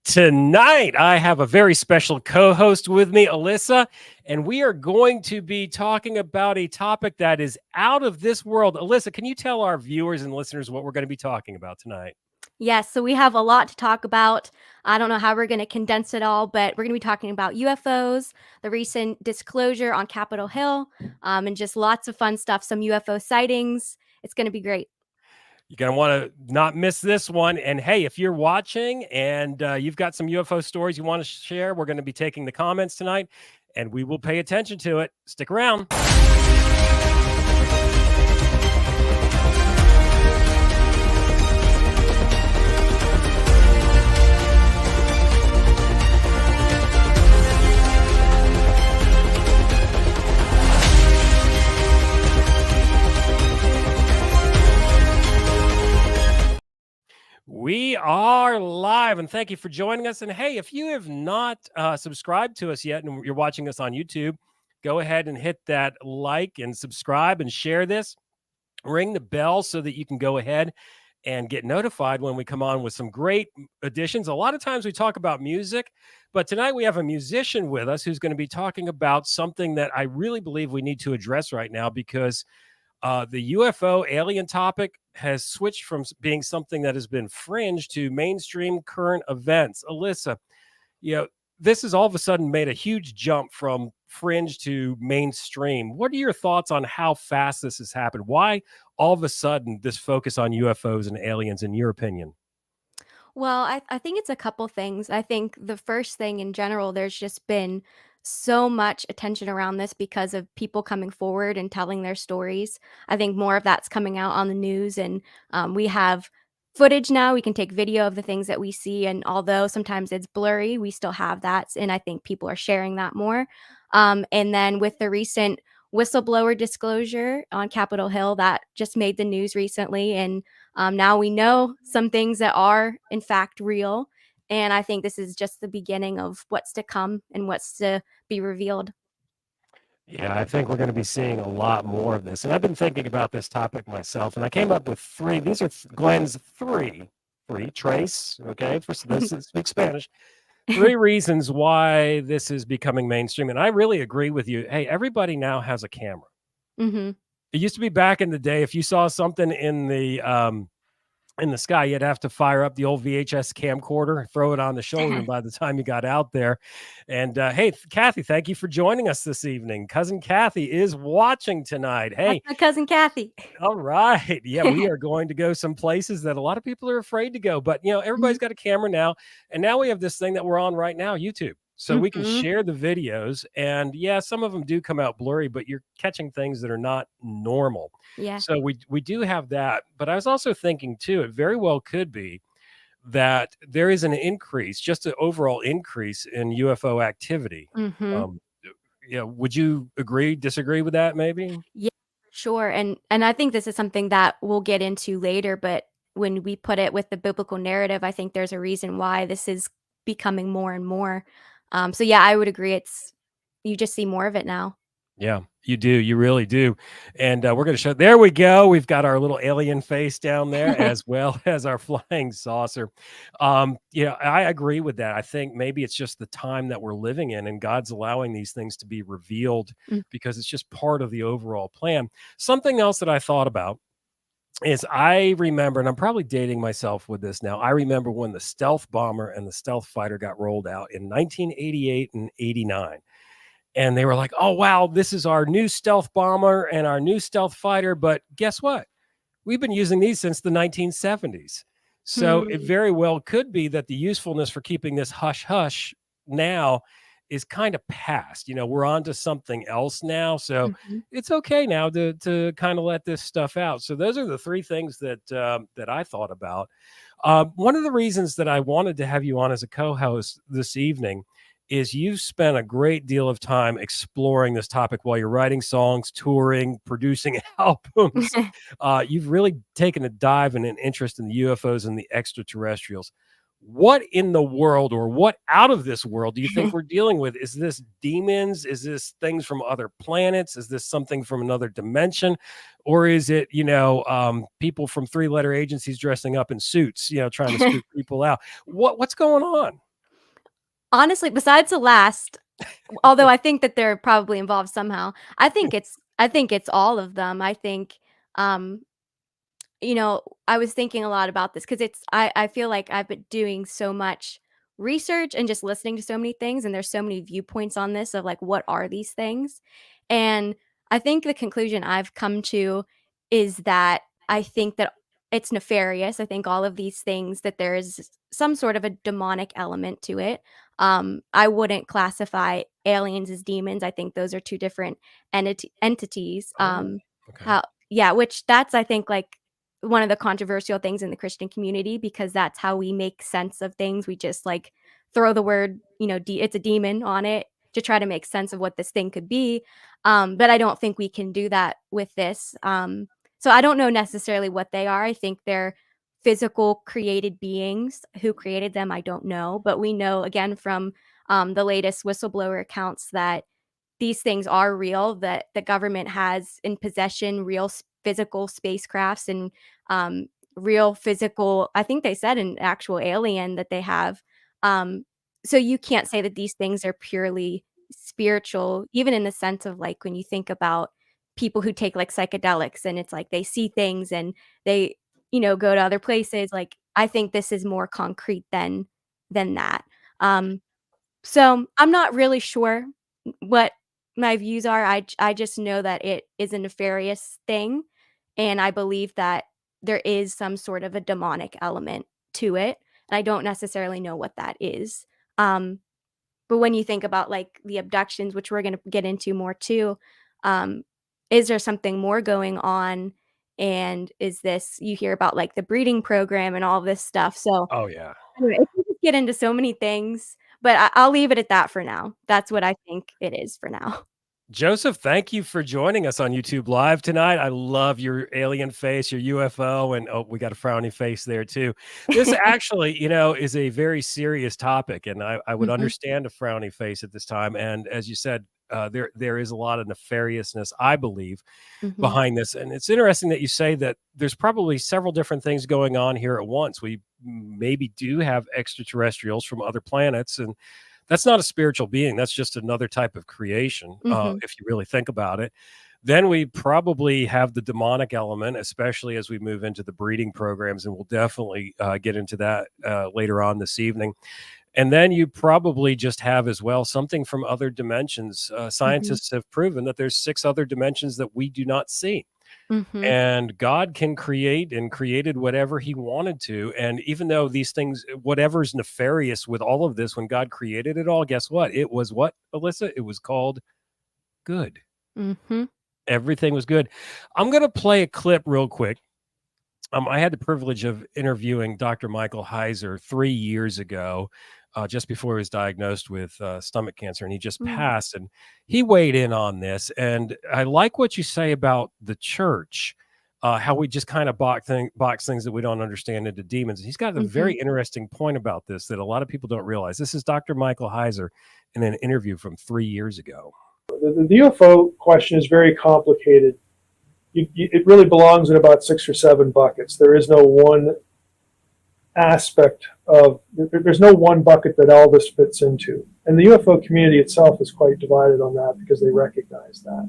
Tonight, I have a very special co-host with me, Alissa, and we are going to be talking about a topic that is out of this world. Alissa, can you tell our viewers and listeners what we're going to be talking about tonight? Yes, so we have a lot to talk about. I don't know how we're going to condense it all, but we're going to be talking about UFOs, the recent disclosure on Capitol Hill, and just lots of fun stuff, some UFO sightings. It's going to be great. You're going to want to not miss this one. And hey, if you're watching and you've got some UFO stories you want to share, we're going to be taking the comments tonight and we will pay attention to it. Stick around. We are live, and thank you for joining us. And hey, if you have not subscribed to us yet and you're watching us on YouTube, go ahead and hit that like and subscribe and share this. Ring the bell so that you can go ahead and get notified when we come on with some great additions. A lot of times we talk about music, but tonight we have a musician with us who's going to be talking about something that I really believe we need to address right now because the UFO alien topic has switched from being something that has been fringe to mainstream current events. Alissa, this has all of a sudden made a huge jump from fringe to mainstream. What are your thoughts on how fast this has happened? Why all of a sudden this focus on UFOs and aliens, in your opinion? Well, I think it's a couple things. I think the first thing in general, there's just been so much attention around this because of people coming forward and telling their stories. I think more of that's coming out on the news, and we have footage now. We can take video of the things that we see, and although sometimes it's blurry, we still have that, and I think people are sharing that more. And then with the recent whistleblower disclosure on Capitol Hill, that just made the news recently, and now we know some things that are, in fact, real. And I think this is just the beginning of what's to come and what's to be revealed. Yeah, I think we're going to be seeing a lot more of this. And I've been thinking about this topic myself, and I came up with three. These are Glenn's three trace, okay, for those that speak Spanish. Three reasons why this is becoming mainstream. And I really agree with you. Hey, everybody now has a camera. Mm-hmm. It used to be back in the day, if you saw something in the sky, you'd have to fire up the old VHS camcorder, throw it on the shoulder, and by the time you got out there. And hey, Kathy, thank you for joining us this evening. Cousin Kathy is watching tonight. Hey, that's my cousin Kathy. all right. Yeah, we are going to go some places that a lot of people are afraid to go. But, everybody's got a camera now. And now we have this thing that we're on right now, YouTube. So we can share the videos. And yeah, some of them do come out blurry, but you're catching things that are not normal. Yeah. So we do have that. But I was also thinking, too, it very well could be that there is an increase, just an overall increase in UFO activity. Mm-hmm. Would you agree, disagree with that maybe? Yeah, sure. And I think this is something that we'll get into later, but when we put it with the biblical narrative, I think there's a reason why this is becoming more and more. So yeah, I would agree. You just see more of it now. Yeah, you do. You really do. And we're going to show. There we go. We've got our little alien face down there as well as our flying saucer. I agree with that. I think maybe it's just the time that we're living in and God's allowing these things to be revealed because it's just part of the overall plan. Something else that I thought about is I remember, and I'm probably dating myself with this now. I remember when the stealth bomber and the stealth fighter got rolled out in 1988 and 89. And they were like, oh, wow, this is our new stealth bomber and our new stealth fighter. But guess what? We've been using these since the 1970s. So it very well could be that the usefulness for keeping this hush hush now is kind of past. We're on to something else now. So it's okay now to kind of let this stuff out. So those are the three things that I thought about. One of the reasons that I wanted to have you on as a co-host this evening is you've spent a great deal of time exploring this topic while you're writing songs, touring, producing albums. You've really taken a dive and an interest in the UFOs and the extraterrestrials. What in the world, or what out of this world do you think we're dealing with? Is this demons? Is this things from other planets? Is this something from another dimension? Or is it, people from three-letter agencies dressing up in suits, trying to spook people out? What's going on? Honestly, besides the last, although I think that they're probably involved somehow, I think it's all of them. I think, um, you know, I was thinking a lot about this because I feel like I've been doing so much research and just listening to so many things, and there's so many viewpoints on this of like, what are these things? And I think the conclusion I've come to is that I think that it's nefarious. I think all of these things that there is some sort of a demonic element to it. I wouldn't classify aliens as demons. I think those are two different entities. Oh, okay. How yeah, which that's I think like one of the controversial things in the Christian community because that's how we make sense of things. We just like throw the word, it's a demon on it to try to make sense of what this thing could be. But I don't think we can do that with this. So I don't know necessarily what they are. I think they're physical created beings. Who created them, I don't know. But we know again from the latest whistleblower accounts that these things are real, that the government has in possession real physical spacecrafts and real physical, I think they said an actual alien that they have. Um, so you can't say that these things are purely spiritual, even in the sense of like when you think about people who take like psychedelics and it's like they see things and they, go to other places. Like I think this is more concrete than that. Um, so I'm not really sure what my views are. I just know that it is a nefarious thing, and I believe that there is some sort of a demonic element to it, and I don't necessarily know what that is. Um, but when you think about, like, the abductions, which we're gonna get into more too, um, is there something more going on, and is this you hear about, like, the breeding program and all this stuff, so Oh, yeah. anyway, it can just get into so many things, but I'll leave it at that for now. That's what I think it is for now. Joseph, thank you for joining us on YouTube Live tonight. I love your alien face, your UFO, and oh, we got a frowny face there too. This actually, is a very serious topic, and I would Mhm, understand a frowny face at this time. And as you said, there is a lot of nefariousness, I believe, mhm, behind this. And it's interesting that you say that there's probably several different things going on here at once. We maybe do have extraterrestrials from other planets, and that's not a spiritual being. That's just another type of creation, mhm, if you really think about it. Then we probably have the demonic element, especially as we move into the breeding programs, and we'll definitely get into that later on this evening. And then you probably just have as well something from other dimensions. mhm, Scientists have proven that there's 6 other dimensions that we do not see. mhm, And God can create and created whatever he wanted to. And even though these things, whatever's nefarious with all of this, when God created it all, guess what? It was what, Alissa? It was called good. mhm, Everything was good. I'm going to play a clip real quick. I had the privilege of interviewing Dr. Michael Heiser 3 years ago, just before he was diagnosed with stomach cancer, and he just mm, passed. And he weighed in on this. And I like what you say about the church, how we just kind of box things that we don't understand into demons. He's got a very mhm, interesting point about this that a lot of people don't realize. This is Dr. Michael Heiser in an interview from 3 years ago. The UFO question is very complicated. It really belongs in about 6 or 7 buckets. There is no one aspect of, there's no one bucket that all this fits into. And the UFO community itself is quite divided on that because they recognize that.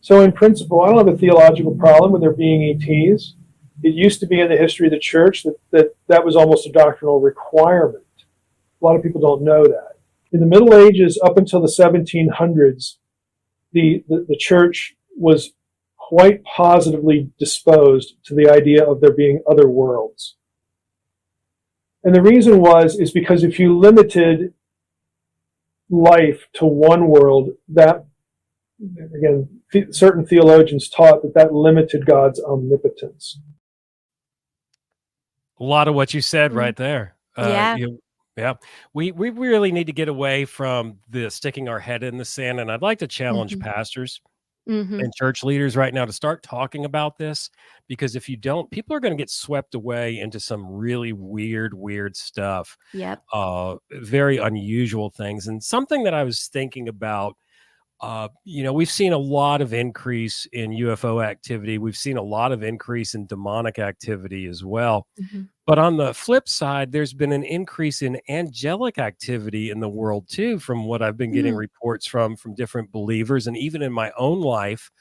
So in principle, I don't have a theological problem with there being ETs. It used to be in the history of the church that was almost a doctrinal requirement. A lot of people don't know that. In the Middle Ages, up until the 1700s, the church was quite positively disposed to the idea of there being other worlds. And the reason is because if you limited life to one world, that, again, certain theologians taught that limited God's omnipotence. A lot of what you said mm. right there. Yeah, Yeah, we really need to get away from the sticking our head in the sand, and I'd like to challenge mhm, pastors mhm, and church leaders right now to start talking about this, because if you don't, people are going to get swept away into some really weird stuff, yep, very unusual things. And something that I was thinking about we've seen a lot of increase in UFO activity. We've seen a lot of increase in demonic activity as well. Mhm. But on the flip side, there's been an increase in angelic activity in the world too, from what I've been getting Mm. reports from different believers, and even in my own life.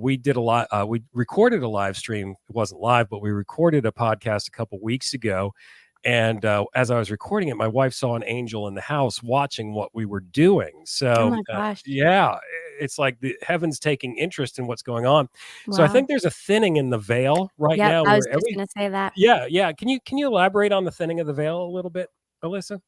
We did a lot. We recorded a live stream. It wasn't live, but we recorded a podcast a couple weeks ago. And as I was recording it, my wife saw an angel in the house watching what we were doing. Oh So, my gosh. yeah, it's like the heavens taking interest in what's going on. So I Wow. think there's a thinning in the veil right Yep, now I was where just gonna say that. yeah, yeah. Can you elaborate on the thinning of the veil a little bit, Alissa?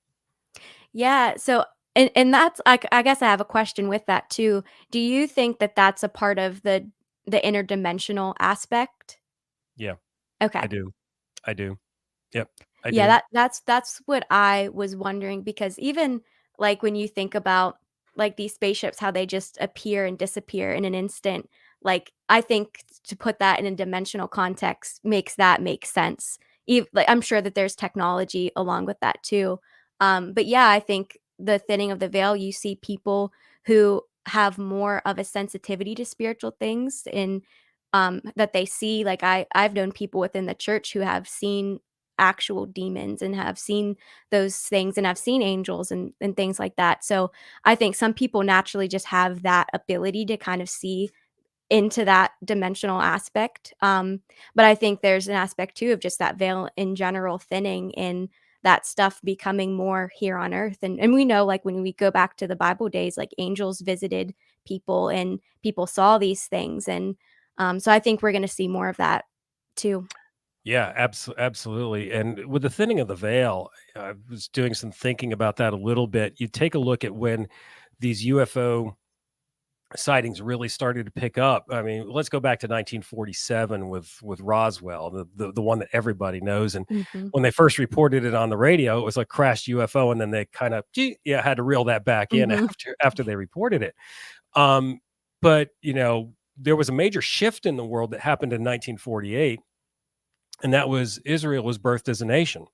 Yeah, so and that's I guess I have a question with that too. Do you think that that's a part of the interdimensional aspect? Yeah, I Okay. do. I do. Yep, I Yeah, do. that's what I was wondering because even, like, when you think about, like, these spaceships, how they just appear and disappear in an instant, like, I think to put that in a dimensional context makes that make sense. Like, I'm sure that there's technology along with that too. But yeah, I think the thinning of the veil, you see people who have more of a sensitivity to spiritual things and, that they see, like, I've known people within the church who have seen actual demons and have seen those things and have seen angels and things like that. So I think some people naturally just have that ability to kind of see into that dimensional aspect. But I think there's an aspect too of just that veil in general thinning and that stuff becoming more here on earth. And we know, like, when we go back to the Bible days, like, angels visited people and people saw these things. And so I think we're going to see more of that too. Yeah, absolutely. And with the thinning of the veil, I was doing some thinking about that a little bit. You take a look at when these UFO sightings really started to pick up. I mean, let's go back to 1947 with Roswell, the one that everybody knows. And Mhm. when they first reported it on the radio, it was like crashed UFO, and then they kind of had to reel that back in Mhm. after they reported it. But there was a major shift in the world that happened in 1948, and that was Israel was birthed as a nation.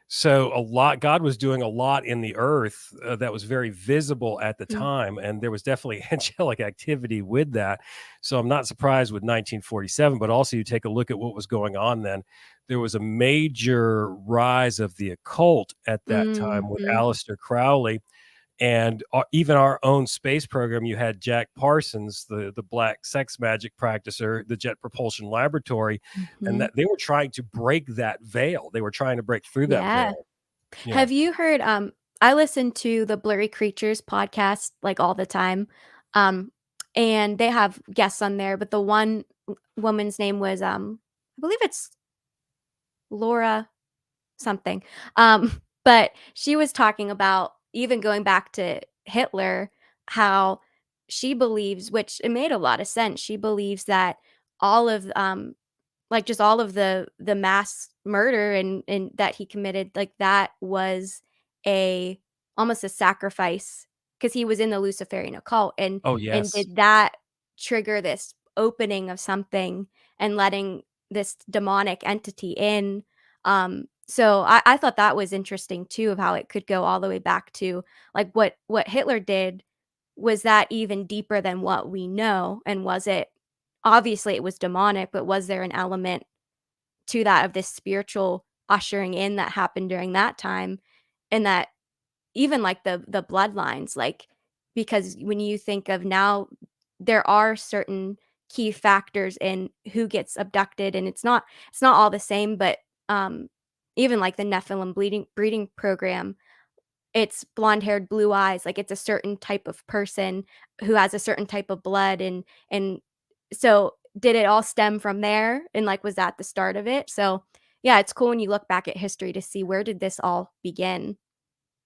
So God was doing a lot in the earth that was very visible at the Mm. time, and there was definitely angelic activity with that. So I'm not surprised with 1947, but also you take a look at what was going on then. There was a major rise of the occult at that time with Mhm. Aleister Crowley, and even our own space program. You had Jack Parsons, the black sex magic practicer, the Jet Propulsion Laboratory, and Mhm. that they were trying to break that veil. They were trying to break through that Yeah. veil. Yeah. Have you heard, I listen to the Blurry Creatures podcast, like, all the time, um, and they have guests on there, but the one woman's name was, I believe it's Laura something, but she was talking about even going back to Hitler, how she believes, which it made a lot of sense, she believes that all of, like, just all of the mass murder and that he committed, like, that was a almost a sacrifice because he was in the Luciferian occult, Oh, and yes. did that trigger this opening of something and letting this demonic entity in? So I thought that was interesting too of how it could go all the way back to, like, what Hitler did. Was that even deeper than what we know? And was it, obviously it was demonic, but was there an element to that of this spiritual ushering in that happened during that time? And that even, like, the bloodlines, like, because when you think of now, there are certain key factors in who gets abducted, and it's not all the same, but, even, like, the Nephilim bleeding breeding program, it's blonde-haired, blue eyes, like, it's a certain type of person who has a certain type of blood, and so did it all stem from there, and, like, was that the start of it? So, yeah, it's cool when you look back at history to see where did this all begin.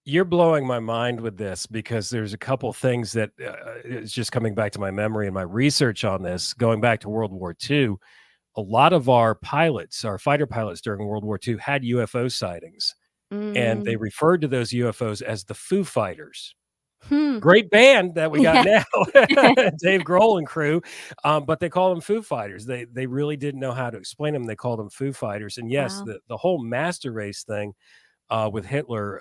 You're blowing my mind with this because there's a couple things that it's just coming back to my memory and my research on this. Going back to World War II, a lot of our pilots, our fighter pilots during World War II, had UFO sightings, and they Mm. referred to those UFOs as the Foo Fighters. Hmm. Great band that we got Yeah. now, Dave Grohl and crew, but they call them Foo Fighters. They really didn't know how to explain them. They called them Foo Fighters, and yes, Wow. the whole master race thing with Hitler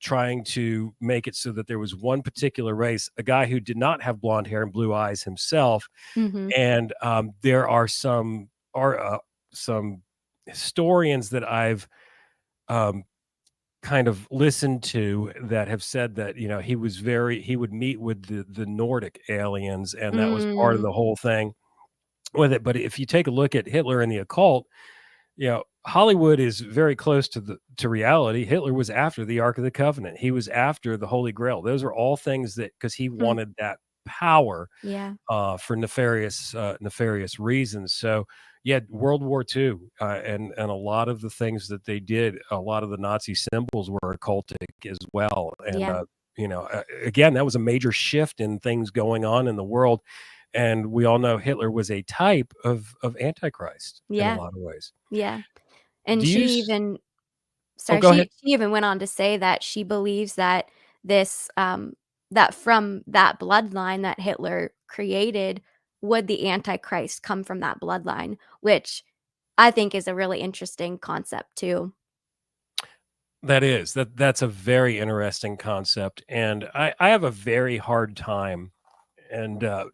trying to make it so that there was one particular race, a guy who did not have blonde hair and blue eyes himself. Hmm. And there are some historians that I've um, kind of listened to that have said that, you know, he would meet with the Nordic aliens, and that was part of Mm, the whole thing with it. But if you take a look at Hitler and the occult, you know, Hollywood is very close to reality. Hitler was after the Ark of the Covenant. He was after the Holy Grail. Those are all things that, because he hmm, wanted that power yeah, for nefarious reasons. So yeah, World War II, and a lot of the things that they did, a lot of the Nazi symbols were occultic as well. And yeah, you know, again, that was a major shift in things going on in the world. And we all know Hitler was a type of Antichrist in a yeah, lot of ways. yeah. And Do you? Oh, sorry, go ahead. she even went on to say that she believes that this, that from that bloodline that Hitler created, would the Antichrist come from that bloodline, which I think is a really interesting concept too. That's a very interesting concept, and I have a very hard time, and our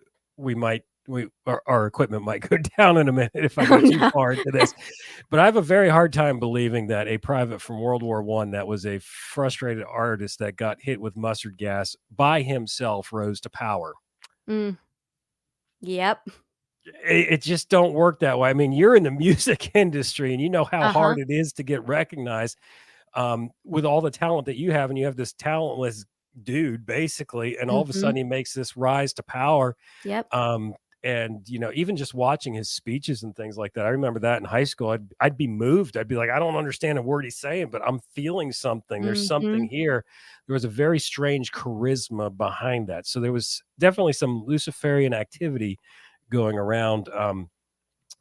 equipment might go down in a minute if I Oh, go too no. far into this, but I have a very hard time believing that a private from World War One that was a frustrated artist that got hit with mustard gas by himself rose to power. Mm, yep. It just don't work that way. I mean, you're in the music industry, and you know how Uh-huh. hard it is to get recognized with all the talent that you have, and you have this talentless dude basically, and all of a Mhm. sudden he makes this rise to power. Yep. Um, and you know, even just watching his speeches and things like that, I remember that in high school, I'd be moved. I'd be like, I don't understand a word he's saying, but I'm feeling something. There's something Mhm. here. There was a very strange charisma behind that. So there was definitely some Luciferian activity going around,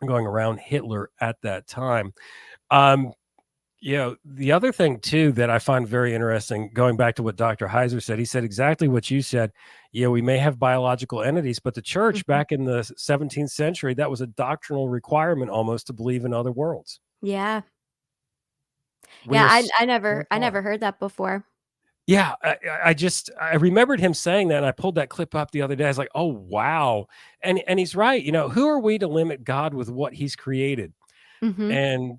going around Hitler at that time. Um, you know, the other thing too that I find very interesting, going back to what Dr. Heiser said, he said exactly what you said. Yeah, we may have biological entities, but the church Mhm. back in the 17th century, that was a doctrinal requirement almost to believe in other worlds. Yeah. We Yeah, are so I far. never heard that before. Yeah, I remembered him saying that, and I pulled that clip up the other day. I was like, oh wow. And he's right. You know, who are we to limit God with what he's created? Mhm. And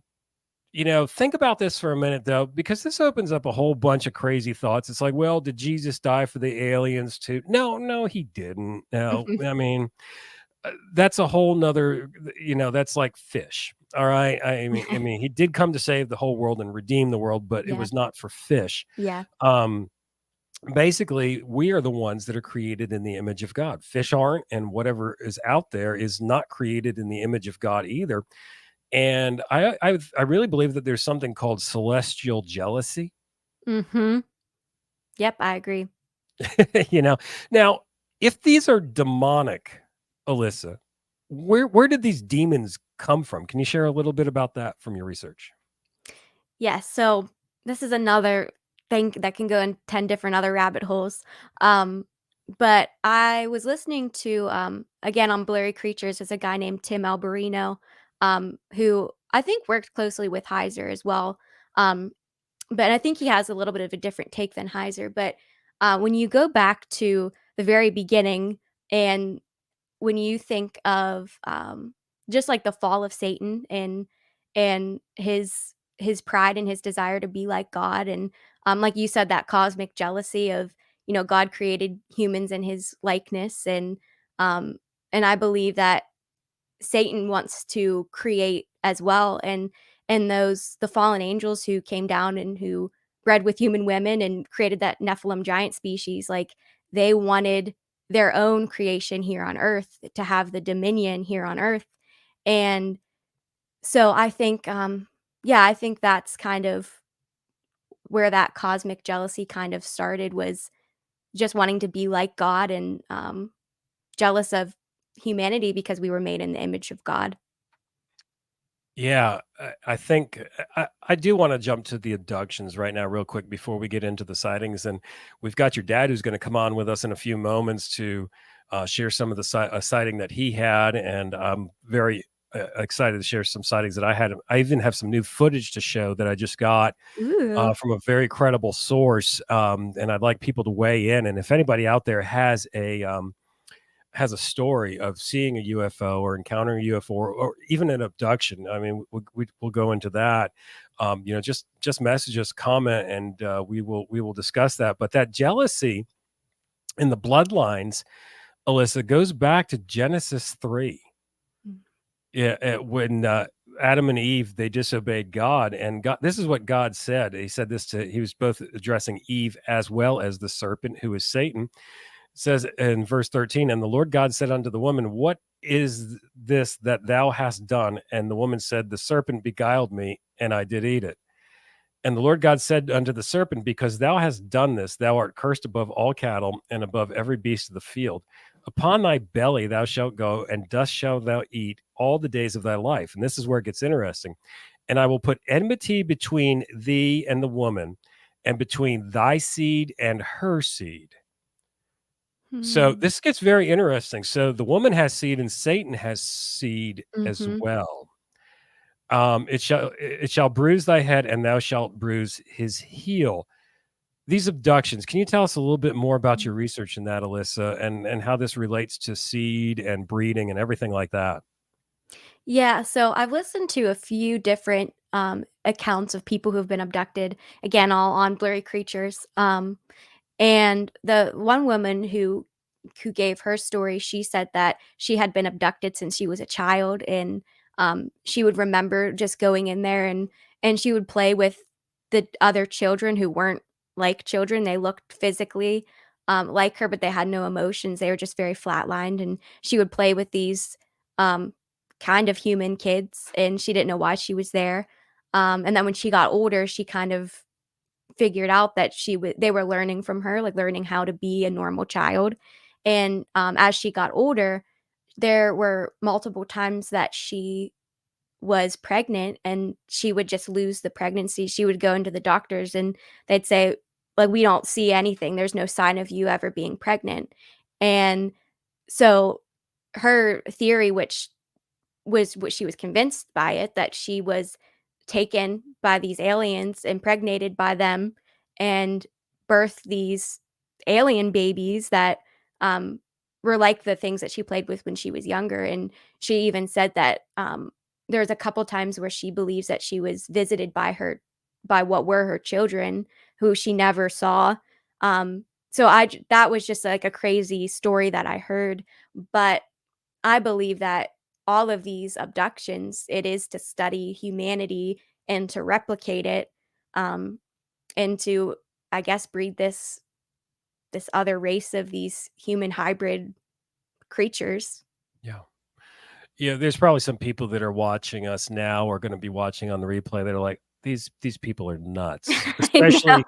you know, think about this for a minute though, because this opens up a whole bunch of crazy thoughts. It's like, well, did Jesus die for the aliens too? No, no, he didn't. No, Mhm. I mean, that's a whole nother, you know, that's like fish. All right. I mean, he did come to save the whole world and redeem the world, but it Yeah. was not for fish. Yeah. Um, Basically, we are the ones that are created in the image of God. Fish aren't, and whatever is out there is not created in the image of God either. And I really believe that there's something called celestial jealousy. Mhm. Yep, I agree. You know, now if these are demonic, Alyssa, where did these demons come from? Can you share a little bit about that from your research? Yes, so this is another thing that can go in 10 different other rabbit holes. Um, but I was listening to, again, on Blurry Creatures, there's a guy named Tim Alberino, who I think worked closely with Heiser as well. Um, but I think he has a little bit of a different take than Heiser. But when you go back to the very beginning, and when you think of, just like the fall of Satan and his pride and his desire to be like God, and, like you said, that cosmic jealousy of, God created humans in his likeness, um, and I believe that Satan wants to create as well, and the fallen angels who came down and who bred with human women and created that Nephilim giant species, like, they wanted their own creation here on Earth to have the dominion here on Earth, and so I think, yeah, I think that's kind of where that cosmic jealousy kind of started, was just wanting to be like God, and, jealous of humanity because we were made in the image of God. Yeah, I think I do want to jump to the abductions right now, real quick, before we get into the sightings. And we've got your dad who's going to come on with us in a few moments to share some of the sighting that he had. And I'm very excited to share some sightings that I had. I even have some new footage to show that I just got Ooh. from a very credible source, and I'd like people to weigh in. And if anybody out there has a story of seeing a UFO or encountering a UFO or even an abduction, I mean, we'll go into that. Just message us, comment, and we will discuss that. But that jealousy in the bloodlines, Alissa, goes back to Genesis 3. Mm. Yeah, when Adam and Eve, they disobeyed God, and God. This is what God said. He said this to. He was both addressing Eve as well as the serpent, who is Satan. It says in verse 13, and the Lord God said unto the woman, what is this that thou hast done? And the woman said, the serpent beguiled me, and I did eat it. And the Lord God said unto the serpent, because thou hast done this, thou art cursed above all cattle and above every beast of the field. Upon thy belly thou shalt go, and dust shalt thou eat all the days of thy life. And this is where it gets interesting. And I will put enmity between thee and the woman, and between thy seed and her seed. So Hmm. this gets very interesting. So the woman has seed, and Satan has seed as Mhm. well. It shall bruise thy head, and thou shalt bruise his heel. These abductions, can you tell us a little bit more about your research in that, Alissa, and how this relates to seed and breeding and everything like that? Yeah, so I've listened to a few different accounts of people who've been abducted, again, all on blurry creatures. And the one woman who gave her story, she said that she had been abducted since she was a child, and she would remember just going in there, and she would play with the other children who weren't like children. They looked physically like her, but they had no emotions. They were just very flatlined, and she would play with these um, kind of human kids, and she didn't know why she was there. And then when she got older, she kind of figured out that they were learning from her, like learning how to be a normal child. And as she got older, there were multiple times that she was pregnant and she would just lose the pregnancy. She would go into the doctors and they'd say, like, we don't see anything. There's no sign of you ever being pregnant. And so her theory, which was what she was convinced by it, that she was taken by these aliens, impregnated by them, and birthed these alien babies that, um, were like the things that she played with when she was younger, and she even said that, there's a couple times where she believes that she was visited by what were her children, who she never saw. So that was just, like, a crazy story that I heard, but I believe that all of these abductions, it is to study humanity and to replicate it, um, and to, I guess, breed this other race of these human hybrid creatures. Yeah. Yeah, there's probably some people that are watching us now or gonna be watching on the replay that are like, "These people are nuts." I know.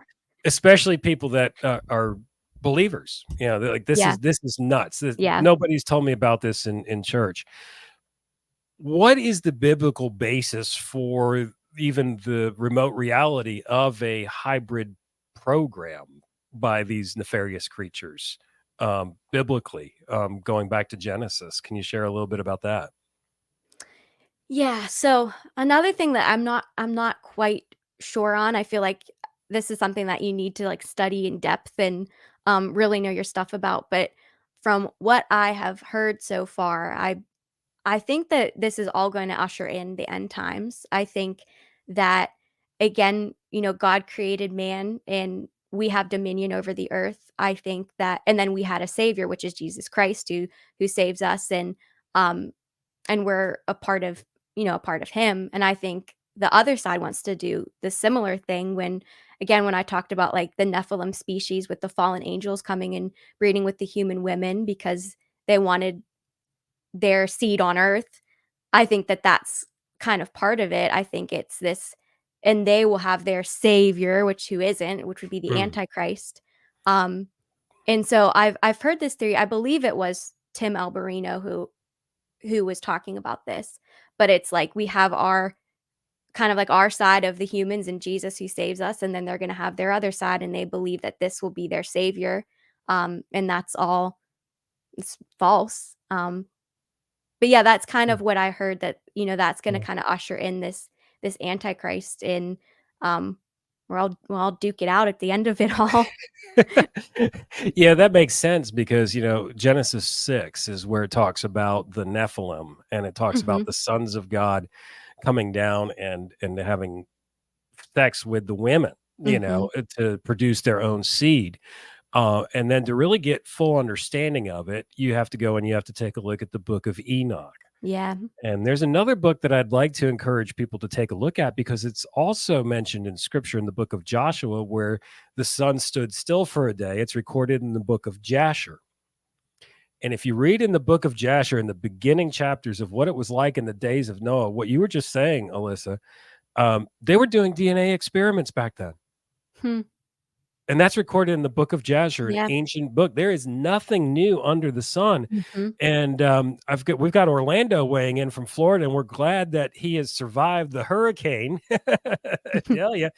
Especially people that, are believers. They're like, Yeah, this is nuts. yeah. Nobody's told me about this in church." What is the biblical basis for even the remote reality of a hybrid program by these nefarious creatures, biblically, going back to Genesis? Can you share a little bit about that? Yeah, so another thing that I'm not quite sure on, I feel like this is something that you need to, like, study in depth and, really know your stuff about, but from what I have heard so far, I think that this is all going to usher in the end times. I think that, again, God created man and we have dominion over the earth. I think that, and then we had a savior, which is Jesus Christ, who saves us, um and we're a part of him. And I think the other side wants to do the similar thing when I talked about, like, the Nephilim species with the fallen angels coming and breeding with the human women because they wanted their seed on earth. I think that that's kind of part of it. I think it's this, and they will have their savior, which would be the Mm, Antichrist. Um, and so I've heard this theory. I believe it was Tim Alberino who was talking about this, but it's like we have our kind of like our side of the humans and Jesus who saves us, and then they're gonna have their other side, and they believe that this will be their savior. And that's all, it's false. But yeah, that's kind Yeah. of what I heard, that, that's gonna kinda usher in this Antichrist, and, we'll all duke it out at the end of it all. Yeah, that makes sense because, Genesis 6 is where it talks about the Nephilim, and it talks about Mhm. the sons of God coming down and having sex with the women, Mhm. to produce their own seed. And then to really get full understanding of it, you have to go and you have to take a look at the book of Enoch. Yeah. And there's another book that I'd like to encourage people to take a look at because it's also mentioned in scripture in the book of Joshua, where the sun stood still for a day. It's recorded in the book of Jasher. And if you read in the book of Jasher in the beginning chapters of what it was like in the days of Noah, what you were just saying, Alissa, they were doing DNA experiments back then. Hmm. And that's recorded in the book of Jasher, an Yeah. ancient book. There is nothing new under the sun. Mhm. And we've got Orlando weighing in from Florida, and we're glad that he has survived the hurricane. I tell you,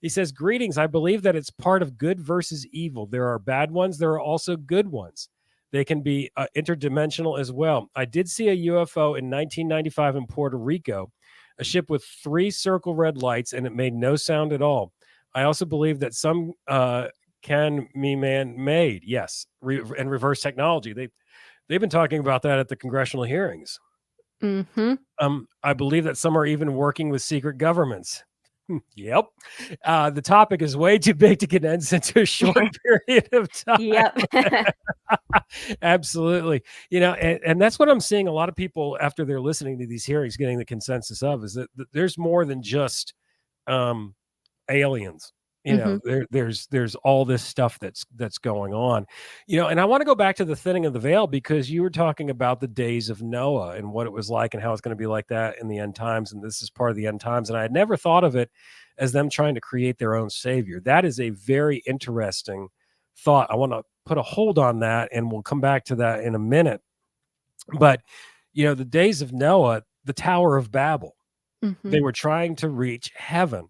he says, "Greetings. I believe that it's part of good versus evil. There are bad ones. There are also good ones. They can be interdimensional as well. I did see a UFO in 1995 in Puerto Rico, a ship with 3 circle red lights, and it made no sound at all. I also believe that some can be man-made. Yes, and reverse technology. They've been talking about that at the congressional hearings. Mhm. I believe that some are even working with secret governments. Yep. The topic is way too big to condense into a short period of time. Yep. Absolutely. And that's what I'm seeing a lot of people after they're listening to these hearings getting the consensus of is that there's more than just aliens. Mhm. There's all this stuff that's going on. And I want to go back to the thinning of the veil because you were talking about the days of Noah and what it was like and how it's going to be like that in the end times, and this is part of the end times. And I had never thought of it as them trying to create their own savior. That is a very interesting thought. I want to put a hold on that, and we'll come back to that in a minute. But the days of Noah, the Tower of Babel, they Mhm. were trying to reach heaven.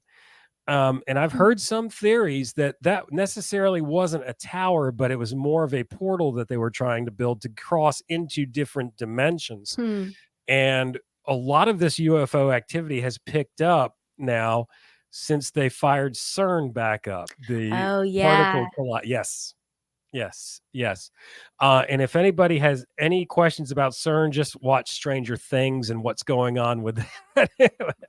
And I've heard some theories that necessarily wasn't a tower, but it was more of a portal that they were trying to build to cross into different dimensions. Hmm. And a lot of this UFO activity has picked up now since they fired CERN back up. The Oh, yeah. particle collide. Yes. Yes, yes. And if anybody has any questions about CERN, just watch Stranger Things and what's going on with that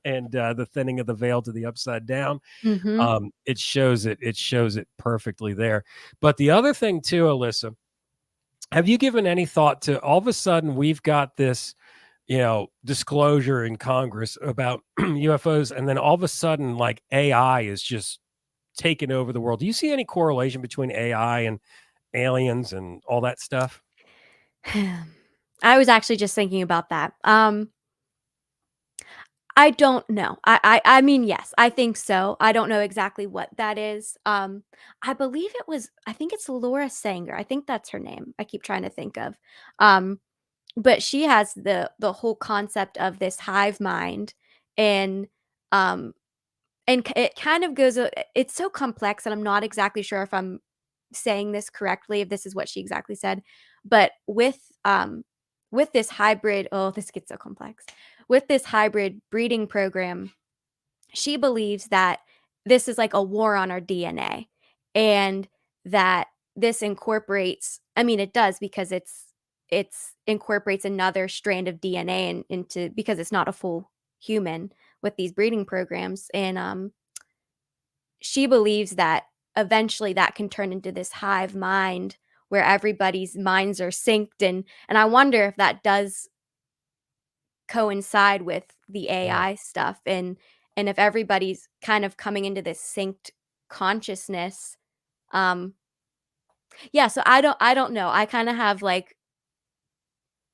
and the thinning of the veil to the upside down. Mhm. It shows it. It shows it perfectly there. But the other thing too, Alissa, have you given any thought to all of a sudden we've got this, disclosure in Congress about UFOs, and then all of a sudden, like AI is just taking over the world. Do you see any correlation between AI and aliens and all that stuff? I was actually just thinking about that. I don't know. I mean, yes, I think so. I don't know exactly what that is. I think it's Laura Sanger. I think that's her name. I keep trying to think of. Um, but she has the whole concept of this hive mind, and um it kind of goes it's so complex, and I'm not exactly sure if I'm saying this correctly, if this is what she exactly said, but with this hybrid, oh, this gets so complex. With this hybrid breeding program, she believes that this is like a war on our DNA, and that this incorporates, I mean, it does, because it's incorporates another strand of DNA into, because it's not a full human with these breeding programs. And she believes that eventually that can turn into this hive mind where everybody's minds are synced, and I wonder if that does coincide with the Yeah. AI stuff, and if everybody's kind of coming into this synced consciousness. Um yeah, so I don't know. I kind of have like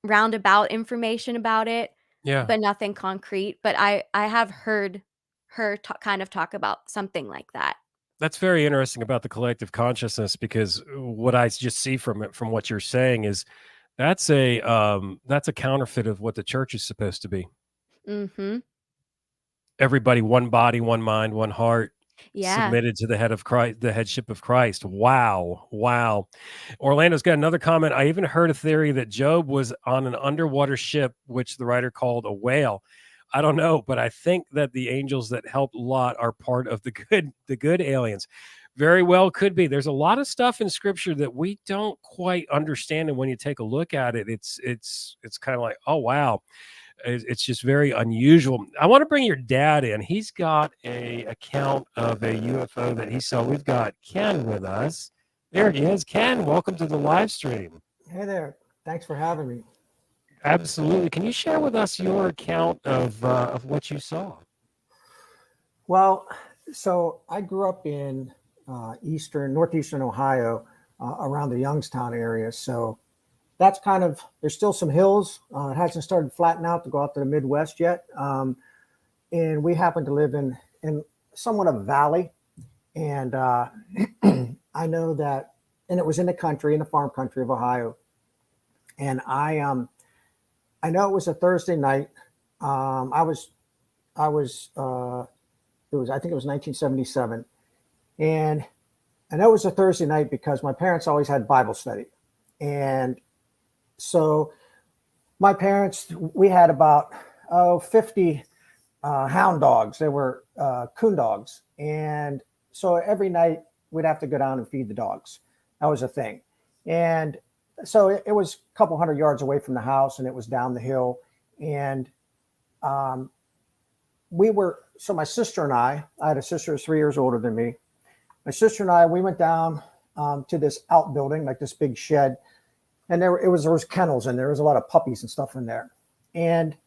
roundabout information about it, Yeah. but nothing concrete, but I have heard her kind of talk about something like that. That's very interesting about the collective consciousness because what I just see from it, from what you're saying, is that's a counterfeit of what the church is supposed to be. Mhm. Everybody, one body, one mind, one heart. Yeah. submitted to the head of Christ, the headship of Christ. Wow. Wow. Orlando's got another comment. I even heard a theory that Job was on an underwater ship, which the writer called a whale. I don't know, but I think that the angels that helped Lot are part of the good aliens. Very well could be. There's a lot of stuff in scripture that we don't quite understand. And when you take a look at it, it's kind of like, oh wow. It's just very unusual. I want to bring your dad in. He's got a account of a UFO that he saw. We've got Ken with us. There he is. Ken, welcome to the live stream. Hey there. Thanks for having me. Absolutely. Can you share with us your account of what you saw? Well, so I grew up in northeastern Ohio, around the Youngstown area. So that's kind of, there's still some hills. It hasn't started flattening out to go out to the Midwest yet. And we happen to live in somewhat of a valley. And I know that, and it was in the farm country of Ohio. And I know it was a Thursday night. I think it was 1977. And I know it was a Thursday night because my parents always had Bible study. And so my parents, we had about 50 hound dogs. They were coon dogs. And so every night we'd have to go down and feed the dogs. That was a thing. And so it was a couple hundred yards away from the house, and it was down the hill. And so my sister and I had a sister who was 3 years older than me. My sister and I, we went down to this outbuilding, like this big shed. And there was kennels, and there was a lot of puppies and stuff in there. And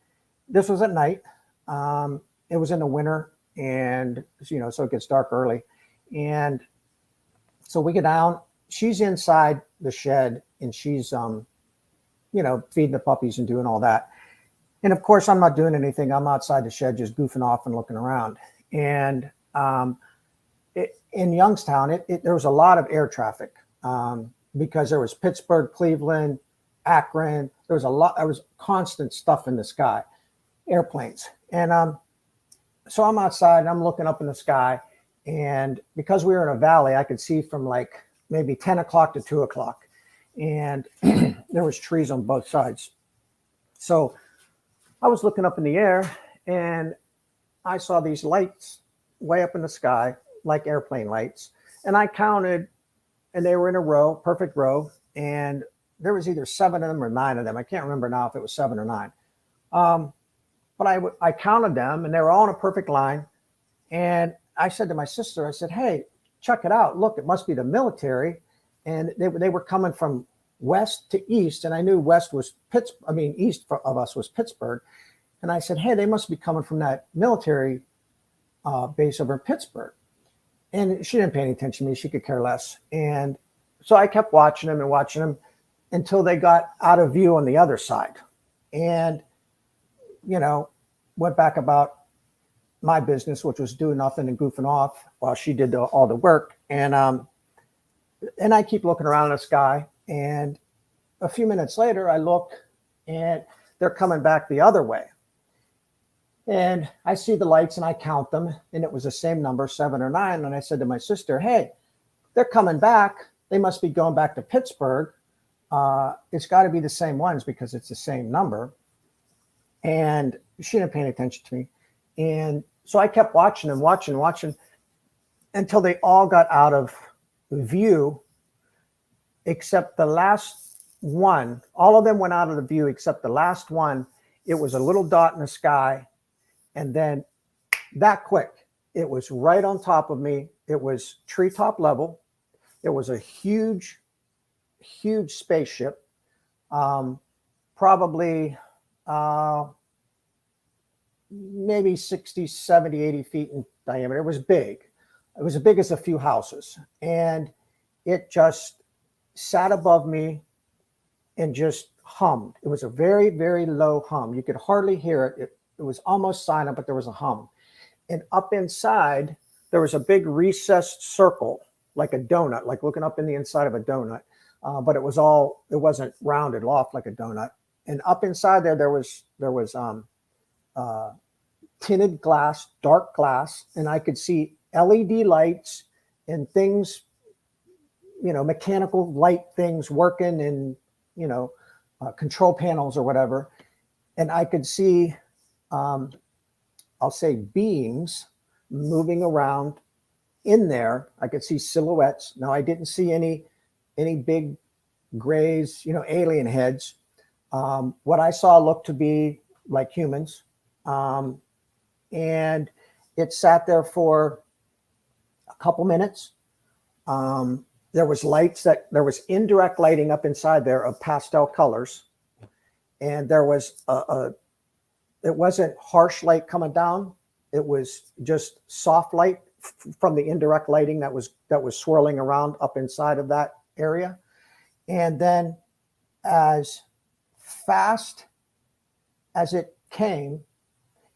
this was at night. It was in the winter, and so it gets dark early. And so we get down. She's inside the shed, and she's feeding the puppies and doing all that. And of course, I'm not doing anything. I'm outside the shed, just goofing off and looking around. And in Youngstown, there was a lot of air traffic. Because there was Pittsburgh, Cleveland, Akron. There was constant stuff in the sky, airplanes. And so I'm outside and I'm looking up in the sky. And because we were in a valley, I could see from like maybe 10 o'clock to 2 o'clock. And there was trees on both sides. So I was looking up in the air, and I saw these lights way up in the sky, like airplane lights. And I counted, and they were in a row, perfect row. And there was either 7 of them or 9 of them. I can't remember now if it was 7 or 9. But I counted them, and they were all in a perfect line. And I said to my sister, I said, hey, check it out. Look, it must be the military. And they were coming from west to east. And I knew west was east of us was Pittsburgh. And I said, hey, they must be coming from that military base over in Pittsburgh. And she didn't pay any attention to me. She could care less. And so I kept watching them until they got out of view on the other side. And, went back about my business, which was doing nothing and goofing off while she did all the work. And I keep looking around in the sky. And a few minutes later, I look, and they're coming back the other way. And I see the lights, and I count them, and it was the same number, 7 or 9. And I said to my sister, hey, they're coming back. They must be going back to Pittsburgh. It's got to be the same ones because it's the same number. And she didn't pay any attention to me. And so I kept watching until they all got out of view, except the last one. All of them went out of the view except the last one. It was a little dot in the sky. And then that quick, it was right on top of me. It was treetop level. It was a huge, huge spaceship, probably maybe 60, 70, 80 feet in diameter. It was big. It was as big as a few houses. And it just sat above me and just hummed. It was a very, very low hum. You could hardly hear it. It was almost silent, but there was a hum. And up inside, there was a big recessed circle, like a donut, like looking up in the inside of a donut. But it wasn't rounded off like a donut. And up inside there was tinted glass, dark glass, and I could see LED lights and things, mechanical light things working in, control panels or whatever. And I could see, I'll say, beings moving around in there. I could see silhouettes. Now, I didn't see any big grays, alien heads. What I saw looked to be like humans. And it sat there for a couple minutes. There was there was indirect lighting up inside there of pastel colors. And there was it wasn't harsh light coming down. It was just soft light from the indirect lighting that was swirling around up inside of that area. And then as fast as it came,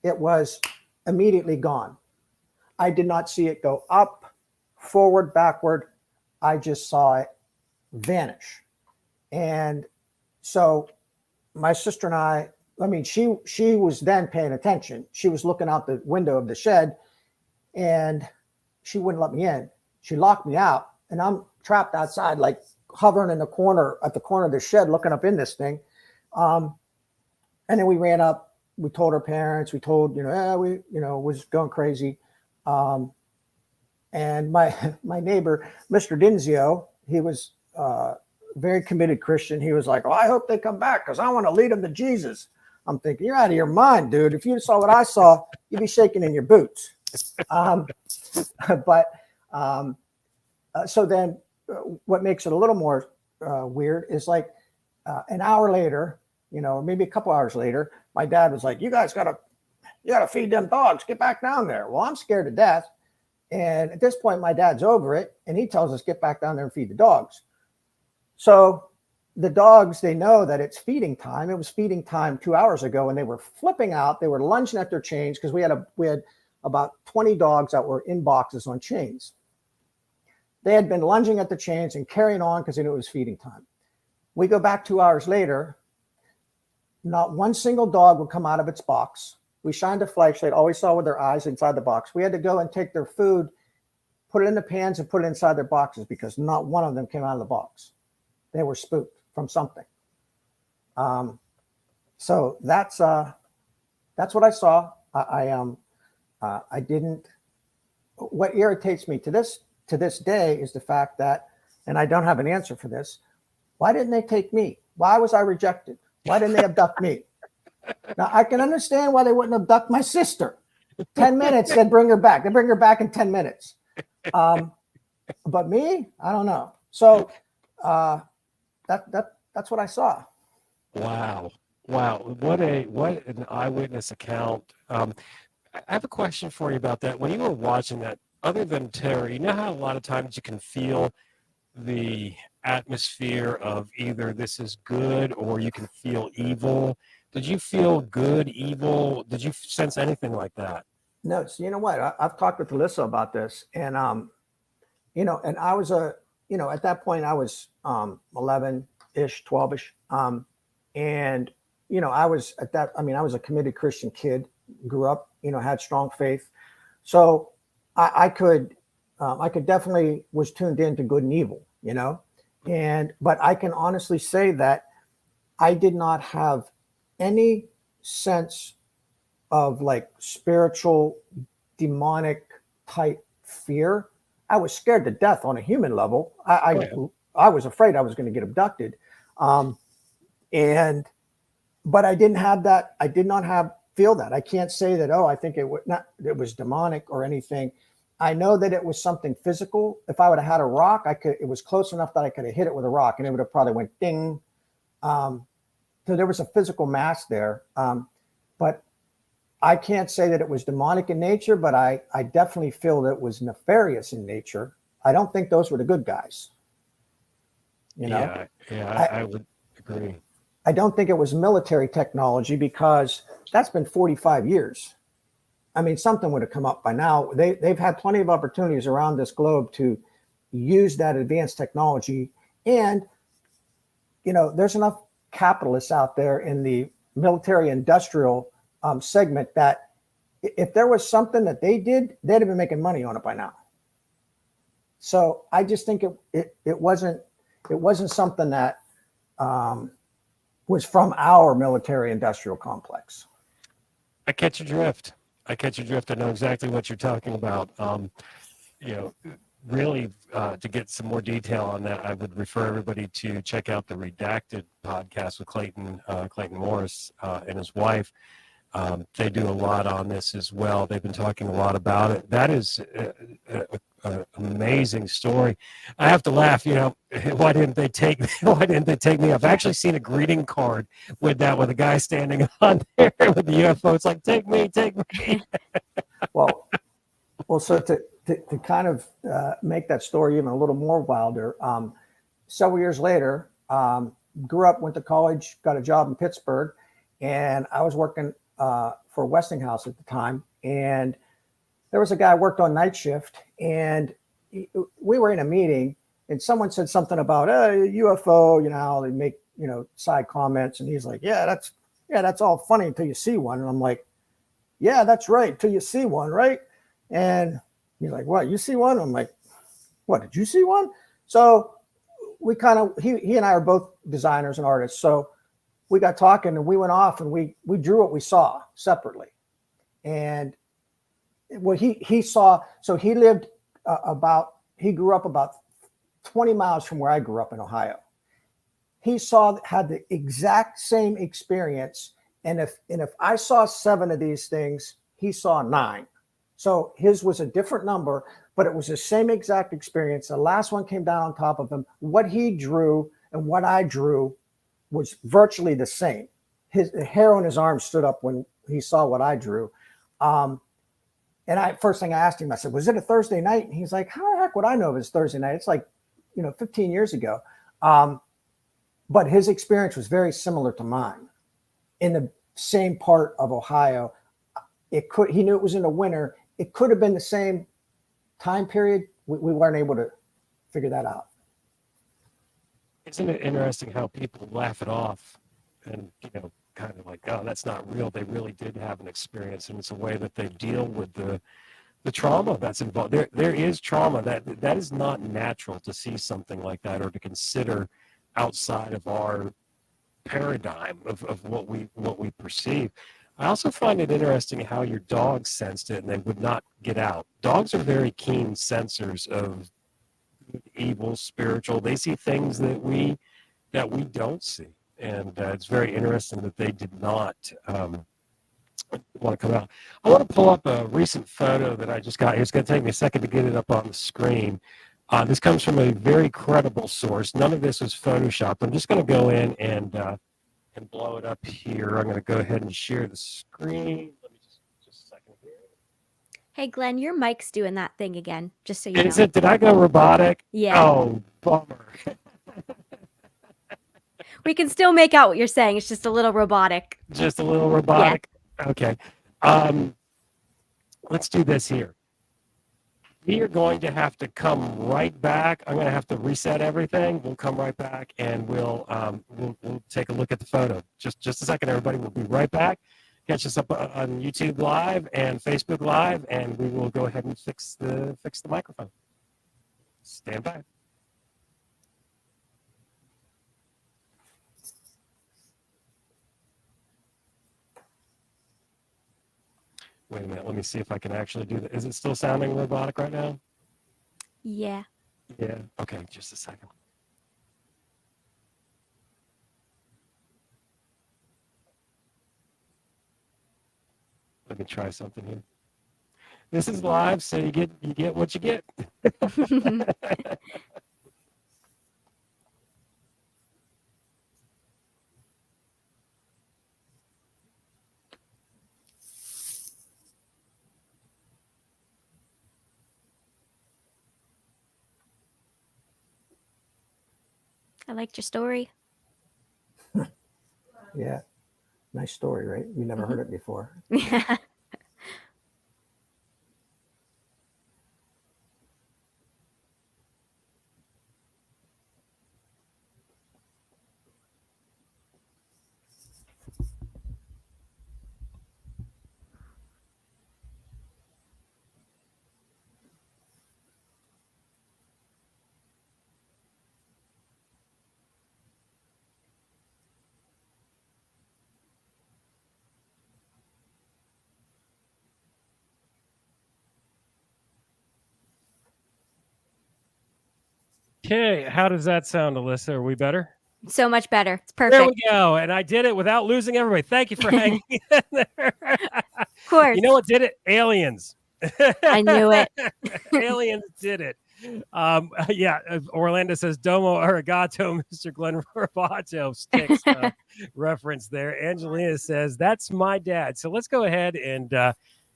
it was immediately gone. I did not see it go up, forward, backward. I just saw it vanish. And so my sister and I mean, she was then paying attention. She was looking out the window of the shed, and she wouldn't let me in. She locked me out, and I'm trapped outside, like hovering in the corner, at the corner of the shed, looking up in this thing. And then we ran up. We told her parents. We told, we was going crazy. And my neighbor, Mr. Dinzio, he was a very committed Christian. He was like, "Oh, I hope they come back because I want to lead them to Jesus." I'm thinking, you're out of your mind, dude. If you saw what I saw, you'd be shaking in your boots. So then what makes it a little more weird is like an hour later, maybe a couple hours later, my dad was like, you gotta feed them dogs. Get back down there. Well, I'm scared to death. And at this point, my dad's over it. And he tells us, get back down there and feed the dogs. So the dogs, they know that it's feeding time. It was feeding time 2 hours ago, and they were flipping out. They were lunging at their chains because we had about 20 dogs that were in boxes on chains. They had been lunging at the chains and carrying on because they knew it was feeding time. We go back 2 hours later. Not one single dog would come out of its box. We shined a flashlight. All we saw were their eyes inside the box. We had to go and take their food, put it in the pans, and put it inside their boxes because not one of them came out of the box. They were spooked from something. So that's what I saw. I didn't. What irritates me to this day is the fact that, and I don't have an answer for this. Why didn't they take me? Why was I rejected? Why didn't they abduct me? Now I can understand why they wouldn't abduct my sister. 10 minutes, they'd bring her back. They bring her back in 10 minutes. But me, I don't know. So that's what I saw. Wow. What an eyewitness account. I have a question for you about that. When you were watching that, other than terror, you know how a lot of times you can feel the atmosphere of either this is good or you can feel evil. Did you feel good, evil? Did you sense anything like that? No, so you know what? I've talked with Alissa about this, and and I was at that point I was 11-ish, 12-ish, and I was at that. I mean, I was a committed Christian kid, grew up, had strong faith, so I could definitely was tuned in to good and evil, but I can honestly say that I did not have any sense of like spiritual, demonic type fear. I was scared to death on a human level. I was afraid I was going to get abducted. But I didn't have that. I did not feel that. I can't say that, I think it was demonic or anything. I know that it was something physical. If I would have had a rock, it was close enough that I could have hit it with a rock and it would have probably went ding. So there was a physical mass there. But I can't say that it was demonic in nature, but I definitely feel that it was nefarious in nature. I don't think those were the good guys. I would agree. I don't think it was military technology because that's been 45 years. I mean, something would have come up by now. They've had plenty of opportunities around this globe to use that advanced technology. And, there's enough capitalists out there in the military industrial segment that if there was something that they did, they'd have been making money on it by now. So I just think it wasn't something that was from our military industrial complex. I catch your drift. I know exactly what you're talking about. Really, to get some more detail on that, I would refer everybody to check out the Redacted podcast with Clayton Morris and his wife. They do a lot on this as well. They've been talking a lot about it. That is an amazing story. I have to laugh. Why didn't they take me? I've actually seen a greeting card with a guy standing on there with the UFO. It's like, take me. Well, so to kind of make that story even a little more wilder, several years later, grew up, went to college, got a job in Pittsburgh, and I was working for Westinghouse at the time. And there was a guy who worked on night shift, and we were in a meeting, and someone said something about UFO, they make, side comments. And he's like, yeah, that's all funny until you see one. And I'm like, yeah, that's right, until you see one, right? And he's like, what, you see one? I'm like, what, did you see one? So we kind of, he and I are both designers and artists. So we got talking, and we went off, and we drew what we saw separately. And what he saw, so he lived he grew up about 20 miles from where I grew up in Ohio. He had the exact same experience. And if I saw 7 of these things, he saw 9. So his was a different number, but it was the same exact experience. The last one came down on top of him. What he drew and what I drew was virtually the same. The hair on his arm stood up when he saw what I drew. And first thing I asked him, I said, was it a Thursday night? And he's like, how the heck would I know if it's Thursday night? It's like, 15 years ago. But his experience was very similar to mine in the same part of Ohio. He knew it was in the winter. It could have been the same time period. We weren't able to figure that out. Isn't it interesting how people laugh it off and, kind of like, oh, that's not real. They really did have an experience, and it's a way that they deal with the trauma that's involved. There is trauma that is not natural to see something like that or to consider outside of our paradigm of what we perceive. I also find it interesting how your dogs sensed it and they would not get out. Dogs are very keen sensors of evil, spiritual. They see things that we don't see, and it's very interesting that they did not want to come out. I want to pull up a recent photo that I just got. It's going to take me a second to get it up on the screen. This comes from a very credible source. None of this was photoshopped. I'm just going to go in and blow it up here. I'm going to go ahead and share the screen. Let me just a second here. Hey, Glenn, your mic's doing that thing again, just so you Is know. it? Did I go robotic? Yeah. Oh, bummer. We can still make out what you're saying. It's just a little robotic. Just a little robotic? Yeah. Okay. Let's do this here. We are going to have to come right back. I'm going to have to reset everything. We'll come right back, and we'll take a look at the photo. Just a second, everybody. We'll be right back. Catch us up on YouTube Live and Facebook Live, and we will go ahead and fix the microphone. Stand by. Wait a minute. Let me see if I can actually do that. Is it still sounding robotic right now? Yeah. Yeah. Okay. Just a second. Let me try something here. This is live, so you get what you get. I liked your story. Yeah. Nice story, right? You never heard it before. Yeah. Okay, how does that sound, Alissa? Are we better? So much better. It's There perfect. we go. And I did it without losing everybody. Thank you for hanging in there. Of course. You know what did it? Aliens. I knew it. Aliens did it. Yeah, Orlando says Domo Arigato, Mr. Glenn Roboto sticks reference there. Angelina says that's my dad. So let's go ahead and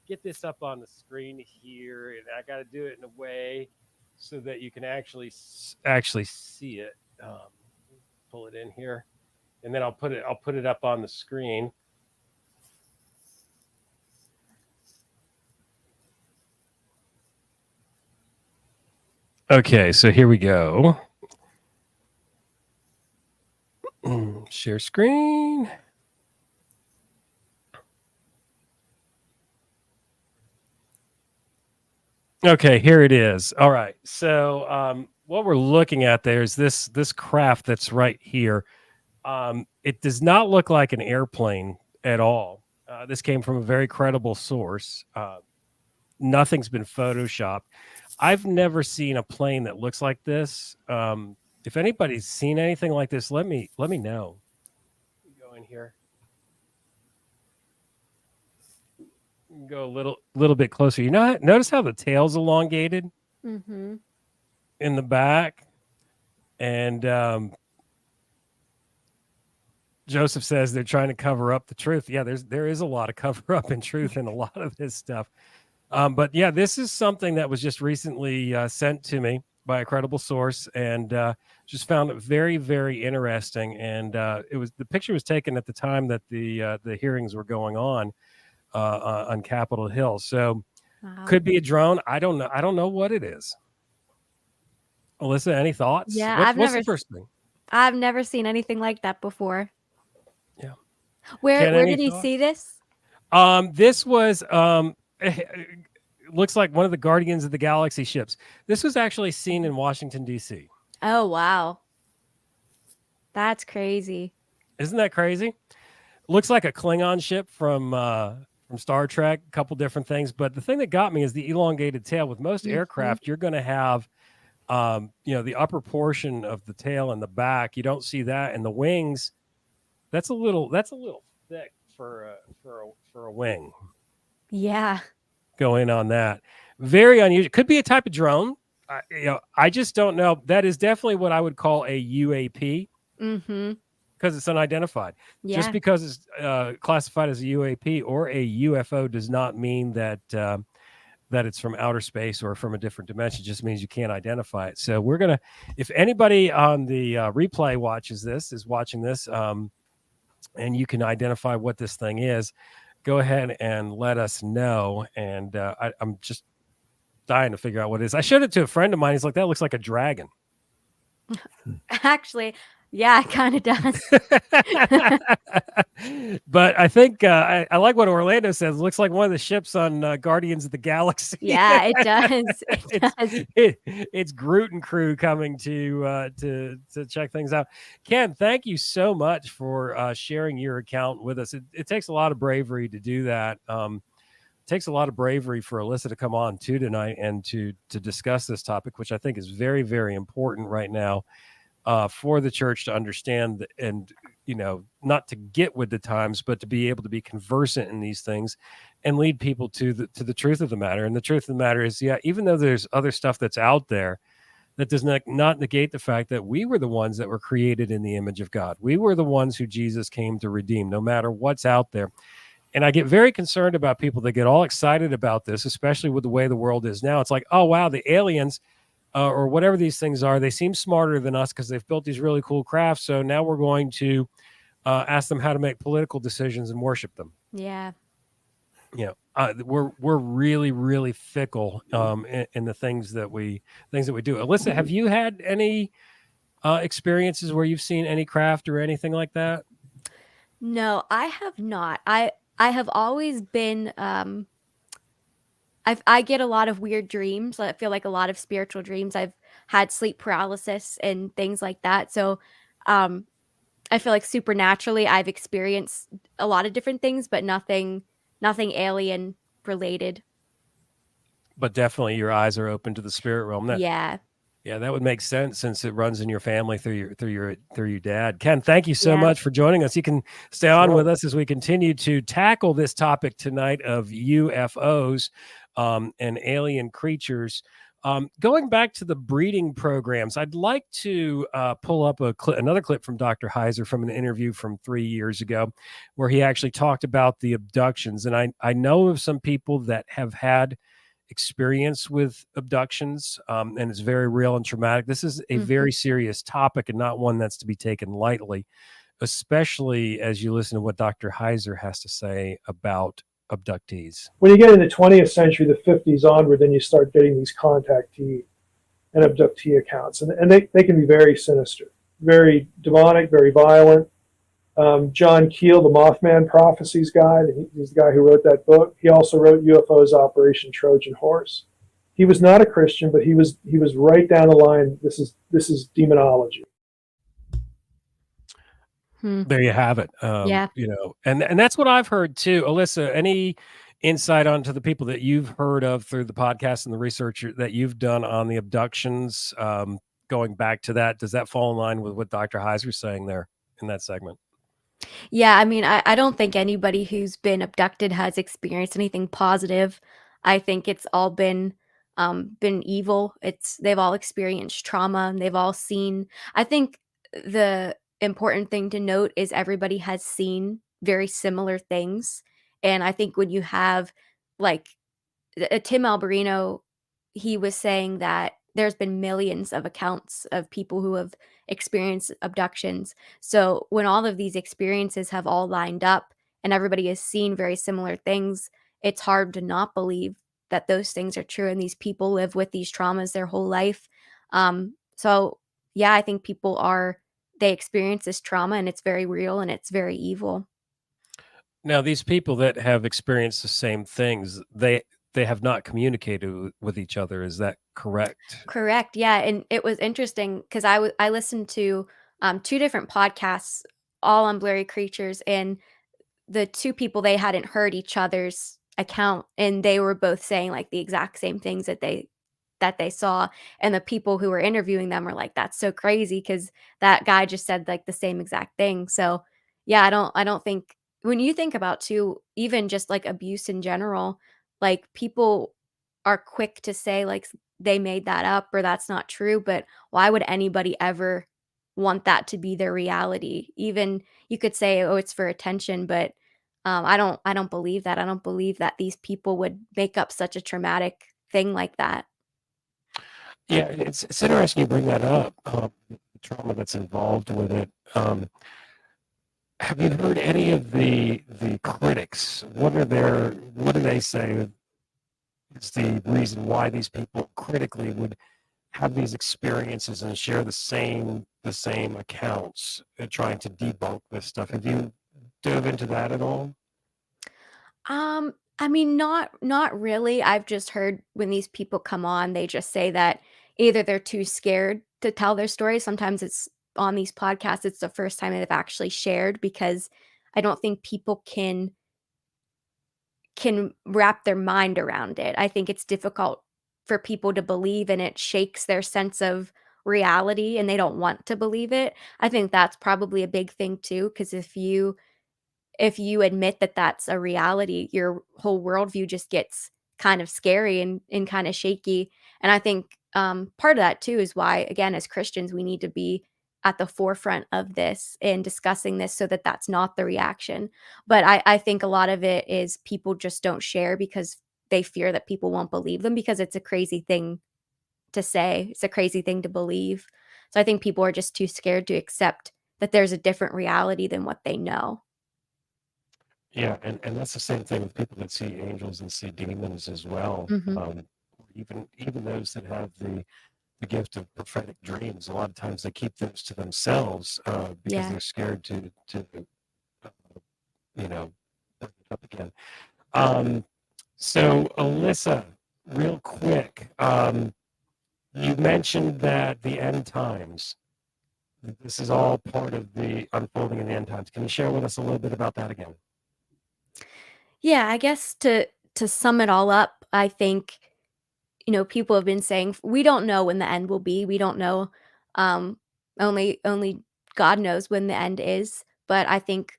get this up on the screen here, and I got to do it in a way so that you can actually see it. Pull it in here, and then I'll put it up on the screen. Okay, so here we go. Share screen. Okay, here it is. All right. So what we're looking at there is this craft that's right here. It does not look like an airplane at all. This came from a very credible source. Nothing's been photoshopped. I've never seen a plane that looks like this. If anybody's seen anything like this, let me know. Go in here. Go a little bit closer. You know, notice how the tail's elongated Mm-hmm. in the back, and Joseph says they're trying to cover up the truth. Yeah, there is a lot of cover up in truth in a lot of this stuff. But yeah, this is something that was just recently sent to me by a credible source, and just found it very, very interesting. And the picture was taken at the time that the hearings were going on Capitol Hill. So Wow. could be a drone. I don't know. I don't know what it is. Alissa, any thoughts? Yeah, What's the first thing? I've never seen anything like that before. Yeah. Where did he see this? This was looks like one of the Guardians of the Galaxy ships. This was actually seen in Washington, D.C. Oh, wow. That's crazy. Isn't that crazy? Looks like a Klingon ship from Star Trek, a couple different things. But the thing that got me is the elongated tail. With most aircraft, you're going to have, the upper portion of the tail and the back. You don't see that, and the wings. That's a little thick for a wing. Yeah. Go in on that. Very unusual. Could be a type of drone. I just don't know. That is definitely what I would call a UAP. Mm-hmm. Because it's unidentified. Yeah. Just because it's classified as a UAP or a UFO does not mean that that it's from outer space or from a different dimension. It just means you can't identify it. So we're gonna, if anybody on the replay is watching this, and you can identify what this thing is, go ahead and let us know. And I'm just dying to figure out what it is. I showed it to a friend of mine. He's like, that looks like a dragon. Actually, yeah, it kind of does. But I think I like what Orlando says. It looks like one of the ships on Guardians of the Galaxy. Yeah, it does. It's Groot and crew coming to check things out. Ken, thank you so much for sharing your account with us. It takes a lot of bravery to do that. It takes a lot of bravery for Alissa to come on tonight and to discuss this topic, which I think is very, very important right now. For the church to understand and, not to get with the times, but to be able to be conversant in these things and lead people to the truth of the matter. And the truth of the matter is, even though there's other stuff that's out there, that does not negate the fact that we were the ones that were created in the image of God. We were the ones who Jesus came to redeem, no matter what's out there. And I get very concerned about people that get all excited about this, especially with the way the world is now. It's like, oh, wow, the aliens or whatever these things are, they seem smarter than us because they've built these really cool crafts. So now we're going to ask them how to make political decisions and worship them. Yeah. We're really, really fickle in the things that we do. Alissa, have you had any experiences where you've seen any craft or anything like that? No, I have not. I have always been I get a lot of weird dreams. I feel like a lot of spiritual dreams. I've had sleep paralysis and things like that. So I feel like supernaturally I've experienced a lot of different things, but nothing alien related. But definitely your eyes are open to the spirit realm. Yeah. Yeah, that would make sense since it runs in your family through your dad. Ken, thank you so Yeah. much for joining us. You can stay on Sure. with us as we continue to tackle this topic tonight of UFOs and alien creatures. Going back to the breeding programs, I'd like to pull up another clip from Dr. Heiser from an interview from 3 years ago, where he actually talked about the abductions. And I know of some people that have had experience with abductions, and it's very real and traumatic. This is a very serious topic and not one that's to be taken lightly, especially as you listen to what Dr. Heiser has to say about abductees. When you get in the 20th century, the 50s onward, then you start getting these contactee and abductee accounts. And they can be very sinister, very demonic, very violent. John Keel, the Mothman Prophecies guy, he's the guy who wrote that book. He also wrote UFOs Operation Trojan Horse. He was not a Christian, but he was right down the line. This is demonology. There you have it. Yeah. You know, and that's what I've heard too. Alissa, any insight onto the people that you've heard of through the podcast and the research that you've done on the abductions? Going back to that, does that fall in line with what Dr. Heiser's saying there in that segment? Yeah, I mean, I don't think anybody who's been abducted has experienced anything positive. I think it's all been evil. They've all experienced trauma and they've all seen. I think the important thing to note is everybody has seen very similar things. And I think when you have like Tim Alberino, he was saying that there's been millions of accounts of people who have experienced abductions. So when all of these experiences have all lined up and everybody has seen very similar things, it's hard to not believe that those things are true and these people live with these traumas their whole life. So yeah, I think they experience this trauma and it's very real and it's very evil. Now, these people that have experienced the same things, they have not communicated with each other. Is that correct? Correct. Yeah, and it was interesting because I listened to two different podcasts, all on blurry creatures, and the two people, they hadn't heard each other's account, and they were both saying like the exact same things that they saw, and the people who were interviewing them were like, "That's so crazy," because that guy just said like the same exact thing. So yeah, I don't think when you think about too, even just like abuse in general, like people are quick to say like they made that up or that's not true, but why would anybody ever want that to be their reality? Even you could say, "Oh, it's for attention," but I don't believe that. I don't believe that these people would make up such a traumatic thing like that. Yeah, it's interesting you bring that up. The trauma that's involved with it. Have you heard any of the critics? What do they say is the reason why these people critically would have these experiences and share the same accounts, trying to debunk this stuff? Have you dove into that at all? I mean, not really. I've just heard when these people come on, they just say that either they're too scared to tell their story. Sometimes it's on these podcasts, it's the first time they've actually shared because I don't think people can wrap their mind around it. I think it's difficult for people to believe and it shakes their sense of reality and they don't want to believe it. I think that's probably a big thing too, because if you admit that that's a reality, your whole worldview just gets kind of scary and kind of shaky. And I think part of that too is why, again, as Christians, we need to be at the forefront of this and discussing this so that that's not the reaction. But I think a lot of it is people just don't share because they fear that people won't believe them because it's a crazy thing to say. It's a crazy thing to believe. So I think people are just too scared to accept that there's a different reality than what they know. Yeah, and that's the same thing with people that see angels and see demons as well. Mhm. Even those that have the gift of prophetic dreams, a lot of times they keep those to themselves because Yeah. they're scared to uh, you know bring it up again. Um, so Alissa, real quick, you mentioned that the end times. This is all part of the unfolding in the end times. Can you share with us a little bit about that again? Yeah, I guess to sum it all up, I think, people have been saying we don't know when the end will be. We don't know. Only God knows when the end is. But I think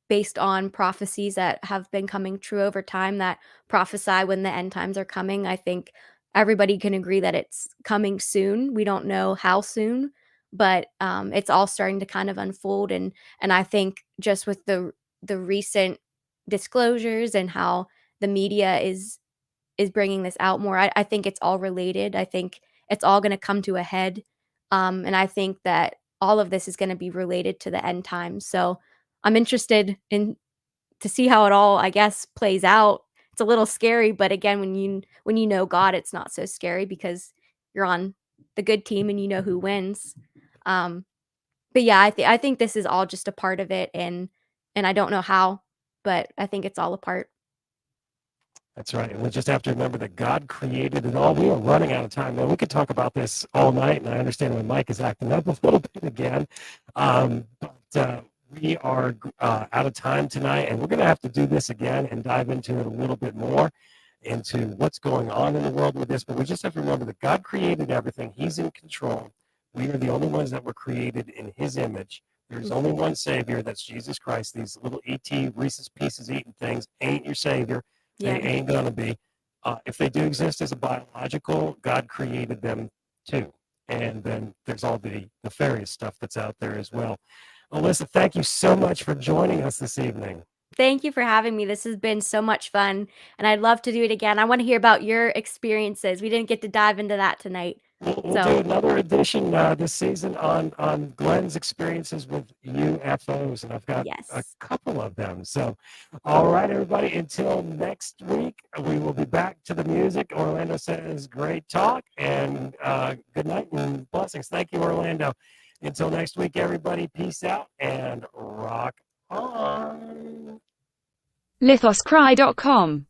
based on prophecies that have been coming true over time that prophesy when the end times are coming, I think everybody can agree that it's coming soon. We don't know how soon, but it's all starting to kind of unfold. And I think just with the recent disclosures and how the media is bringing this out more, I think it's all related. I think it's all going to come to a head, and I think that all of this is going to be related to the end times. So I'm interested in to see how it all, I guess, plays out. It's a little scary, but again, when you know God, it's not so scary because you're on the good team and you know who wins. Um, but yeah, I think this is all just a part of it, and I don't know how, but I think it's all a part. That's right. And we just have to remember that God created it all. We are running out of time. Now, we could talk about this all night, and I understand when Mike is acting up a little bit again. But we are out of time tonight, and we're going to have to do this again and dive into it a little bit more, into what's going on in the world with this. But we just have to remember that God created everything. He's in control. We are the only ones that were created in his image. There's only one Savior. That's Jesus Christ. These little ET Reese's Pieces eating things ain't your Savior. They ain't going to be. If they do exist as a biological, God created them too. And then there's all the nefarious stuff that's out there as well. Alissa, thank you so much for joining us this evening. Thank you for having me. This has been so much fun, and I'd love to do it again. I want to hear about your experiences. We didn't get to dive into that tonight. We'll do another edition this season on Glenn's experiences with UFOs, and I've got a couple of them. So, all right, everybody, until next week, we will be back to the music. Orlando says, great talk, and good night and blessings. Thank you, Orlando. Until next week, everybody, peace out and rock on. Lithoscry.com